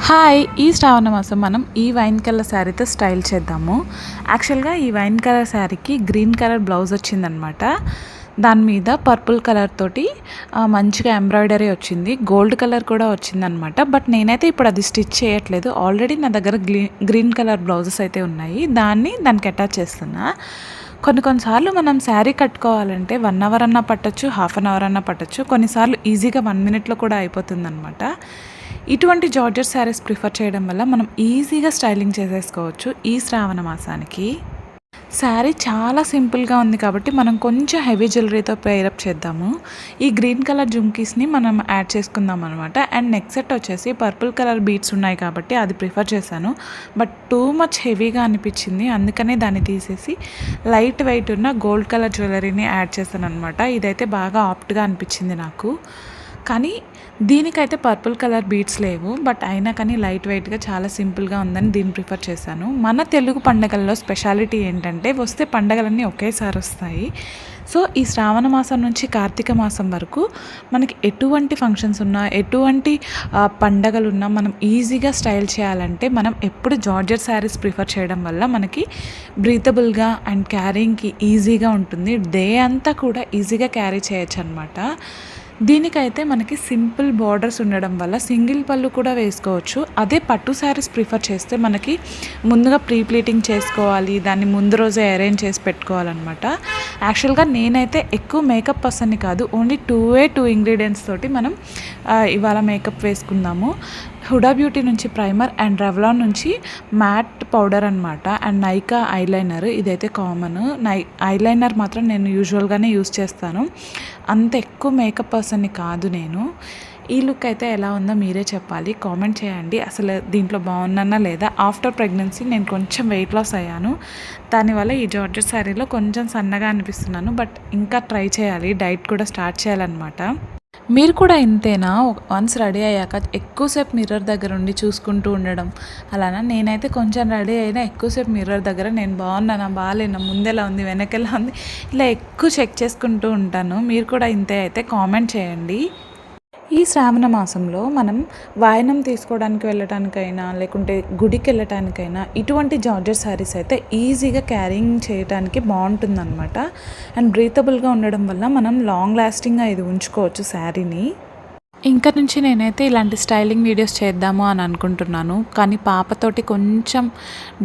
Hi! ఈ శ్రావణ మాసం మనం ఈ వైన్ కలర్ శారీతో స్టైల్ చేద్దాము. యాక్చువల్‌గా ఈ వైన్ కలర్ శారీకి గ్రీన్ కలర్ బ్లౌజ్ వచ్చిందనమాట. దాని మీద పర్పుల్ కలర్ తోటి మంచిగా ఎంబ్రాయిడరీ వచ్చింది. గోల్డ్ కలర్ కూడా వచ్చిందనమాట. బట్ నేనైతే ఇప్పుడు అది స్టిచ్ చేయట్లేదు. ఆల్రెడీ నా దగ్గర గ్రీన్ కలర్ బ్లౌజెస్ అయితే ఉన్నాయి. దానికి అటాచ్ చేస్తున్నా. కొన్నిసార్లు మనం శారీ కట్టుకోవాలంటే 1 అవర్ అన్నా పట్టొచ్చు, హాఫ్ అన్ అవర్ అన్నా పట్టొచ్చు. కొన్నిసార్లు ఈజీగా 1 మినిట్‌లో కూడా అయిపోతుందనమాట. ఇటువంటి జార్జెట్ శారీస్ ప్రిఫర్ చేయడం వల్ల మనం ఈజీగా స్టైలింగ్ చేసేసుకోవచ్చు ఈ శ్రావణ మాసానికి. శారీ చాలా సింపుల్గా ఉంది కాబట్టి మనం కొంచెం హెవీ జ్యువెలరీతో పేరప్ చేద్దాము. ఈ గ్రీన్ కలర్ జుమ్కీస్ని మనం యాడ్ చేసుకుందాం అనమాట. అండ్ నెక్ సెట్ వచ్చేసి పర్పుల్ కలర్ బీడ్స్ ఉన్నాయి కాబట్టి అది ప్రిఫర్ చేశాను. బట్ టూ మచ్ హెవీగా అనిపించింది, అందుకనే దాన్ని తీసేసి లైట్ వెయిట్ ఉన్న గోల్డ్ కలర్ జ్యువెలరీని యాడ్ చేశాను అనమాట. ఇదైతే బాగా ఆప్ట్గా అనిపించింది నాకు. కానీ దీనికైతే పర్పుల్ కలర్ బీడ్స్ లేవు. బట్ అయినా కానీ లైట్ వెయిట్గా చాలా సింపుల్గా ఉందని దీన్ని ప్రిఫర్ చేశాను. మన తెలుగు పండగల్లో స్పెషాలిటీ ఏంటంటే వస్తే పండగలన్నీ ఒకేసారి వస్తాయి. సో ఈ శ్రావణ మాసం నుంచి కార్తీక మాసం వరకు మనకి ఎటువంటి ఫంక్షన్స్ ఉన్నా, ఎటువంటి పండగలున్నా మనం ఈజీగా స్టైల్ చేయాలంటే మనం ఎప్పుడు జార్జెట్ శారీస్ ప్రిఫర్ చేయడం వల్ల మనకి బ్రీతబుల్గా అండ్ క్యారింగ్కి ఈజీగా ఉంటుంది. డే అంతా కూడా ఈజీగా క్యారీ చేయొచ్చు అనమాట. దీనికైతే మనకి సింపుల్ బార్డర్స్ ఉండడం వల్ల సింగిల్ పళ్ళు కూడా వేసుకోవచ్చు. అదే పట్టు శారీస్ ప్రిఫర్ చేస్తే మనకి ముందుగా ప్రీ ప్లీటింగ్ చేసుకోవాలి, దాన్ని ముందు రోజే అరేంజ్ చేసి పెట్టుకోవాలన్నమాట. యాక్చువల్గా నేనైతే ఎక్కువ మేకప్ పర్సన్ని కాదు, ఓన్లీ 2 ఇంగ్రీడియంట్స్ తోటి మనం ఇవాళ మేకప్ వేసుకుందాము. హుడా బ్యూటీ నుంచి ప్రైమర్ అండ్ రెవ్లాన్ నుంచి మ్యాట్ పౌడర్ అనమాట. అండ్ నైకా ఐలైనర్, ఇదైతే కామన్. ఐలైనర్ మాత్రం నేను యూజువల్గానే యూస్ చేస్తాను. అంత ఎక్కువ మేకప్ పర్సన్ని కాదు నేను. ఈ లుక్ అయితే ఎలా ఉందో మీరే చెప్పాలి, కామెంట్ చేయండి. అసలు దీంట్లో బాగున్నానా లేదా. ఆఫ్టర్ ప్రెగ్నెన్సీ నేను కొంచెం వెయిట్ లాస్ అయ్యాను. దానివల్ల ఈ జార్జెట్ శారీలో కొంచెం సన్నగా అనిపిస్తున్నాను. బట్ ఇంకా ట్రై చేయాలి, డైట్ కూడా స్టార్ట్ చేయాలన్నమాట. మీరు కూడా ఇంతేనా? వన్స్ రెడీ అయ్యాక ఎక్కువసేపు మిర్రర్ దగ్గర ఉండి చూసుకుంటూ ఉండడం అలానా? నేనైతే కొంచెం రెడీ అయినా ఎక్కువసేపు మిర్రర్ దగ్గర నేను బాగున్నానా, బాగాలేనా, ముందెలా ఉంది, వెనకెలా ఉంది, ఇలా ఎక్కువ చెక్ చేసుకుంటూ ఉంటాను. మీరు కూడా ఇంతే అయితే కామెంట్ చేయండి. ఈ శ్రావణ మాసంలో మనం వాయనం తీసుకోవడానికి వెళ్ళటానికైనా లేకుంటే గుడికి వెళ్ళటానికైనా ఇటువంటి జార్జెట్ శారీస్ అయితే ఈజీగా క్యారింగ్ చేయడానికి బాగుంటుందన్నమాట. అండ్ బ్రీతబుల్గా ఉండడం వల్ల మనం లాంగ్ లాస్టింగ్గా ఇది ఉంచుకోవచ్చు శారీని. ఇంకా నుంచి నేనైతే ఇలాంటి స్టైలింగ్ వీడియోస్ చేద్దాము అని అనుకుంటున్నాను. కానీ పాపతోటి కొంచెం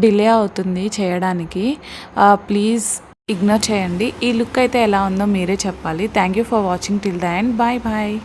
డిలే అవుతుంది చేయడానికి. ప్లీజ్ ఇగ్నోర్ చేయండి. ఈ లుక్ అయితే ఎలా ఉందో మీరే చెప్పాలి. Thank you for watching till the end. Bye bye.